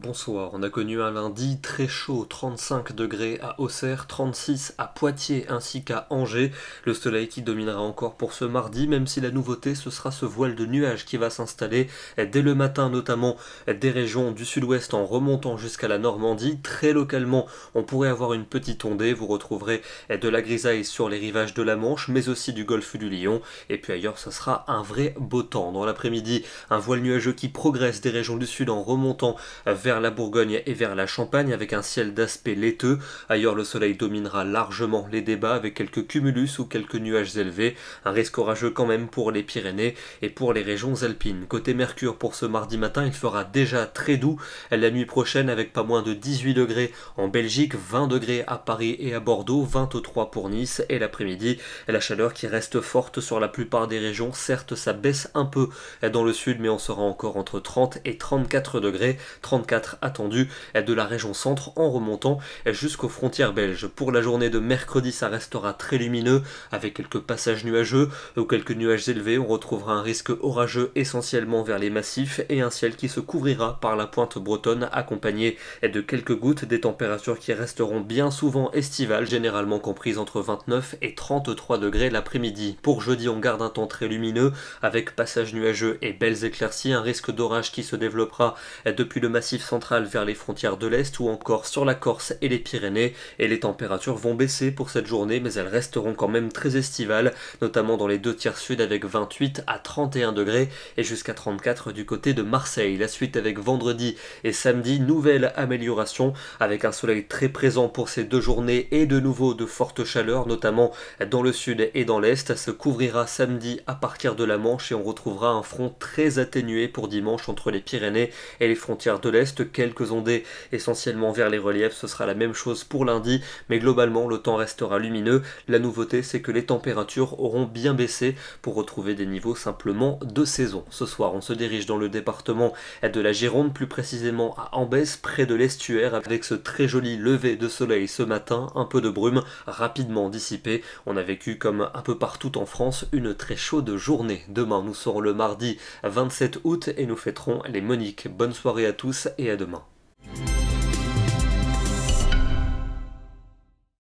Bonsoir, on a connu un lundi très chaud, 35 degrés à Auxerre, 36 à Poitiers ainsi qu'à Angers. Le soleil qui dominera encore pour ce mardi, même si la nouveauté ce sera ce voile de nuages qui va s'installer dès le matin, notamment des régions du sud-ouest en remontant jusqu'à la Normandie. Très localement, on pourrait avoir une petite ondée, vous retrouverez de la grisaille sur les rivages de la Manche, mais aussi du golfe du Lion. Et puis ailleurs, ce sera un vrai beau temps. Dans l'après-midi, un voile nuageux qui progresse des régions du sud en remontant vers la Bourgogne et vers la Champagne avec un ciel d'aspect laiteux. Ailleurs, le soleil dominera largement les débats avec quelques cumulus ou quelques nuages élevés. Un risque orageux quand même pour les Pyrénées et pour les régions alpines. Côté Mercure, pour ce mardi matin, il fera déjà très doux la nuit prochaine avec pas moins de 18 degrés en Belgique, 20 degrés à Paris et à Bordeaux, 23 pour Nice. Et l'après-midi, la chaleur qui reste forte sur la plupart des régions. Certes, ça baisse un peu dans le sud, mais on sera encore entre 30 et 34 degrés. 34 attendu de la région centre en remontant jusqu'aux frontières belges. Pour la journée de mercredi, ça restera très lumineux avec quelques passages nuageux ou quelques nuages élevés. On retrouvera un risque orageux essentiellement vers les massifs et un ciel qui se couvrira par la pointe bretonne accompagné de quelques gouttes, des températures qui resteront bien souvent estivales, généralement comprises entre 29 et 33 degrés l'après-midi. Pour jeudi, on garde un temps très lumineux avec passages nuageux et belles éclaircies, un risque d'orage qui se développera depuis le massif central vers les frontières de l'Est ou encore sur la Corse et les Pyrénées, et les températures vont baisser pour cette journée, mais elles resteront quand même très estivales, notamment dans les deux tiers sud avec 28 à 31 degrés et jusqu'à 34 du côté de Marseille. La suite avec vendredi et samedi, nouvelle amélioration avec un soleil très présent pour ces deux journées et de nouveau de fortes chaleurs, notamment dans le sud et dans l'Est. Ça se couvrira samedi à partir de la Manche et on retrouvera un front très atténué pour dimanche entre les Pyrénées et les frontières de l'Est. Quelques ondées essentiellement vers les reliefs, ce sera la même chose pour lundi, mais globalement le temps restera lumineux. La nouveauté, c'est que les températures auront bien baissé pour retrouver des niveaux simplement de saison. Ce soir, on se dirige dans le département de la Gironde, plus précisément à Ambès, près de l'estuaire, avec ce très joli lever de soleil ce matin, un peu de brume rapidement dissipée. On a vécu comme un peu partout en France une très chaude journée. Demain, nous serons le mardi 27 août et nous fêterons les Moniques. Bonne soirée à tous et à demain.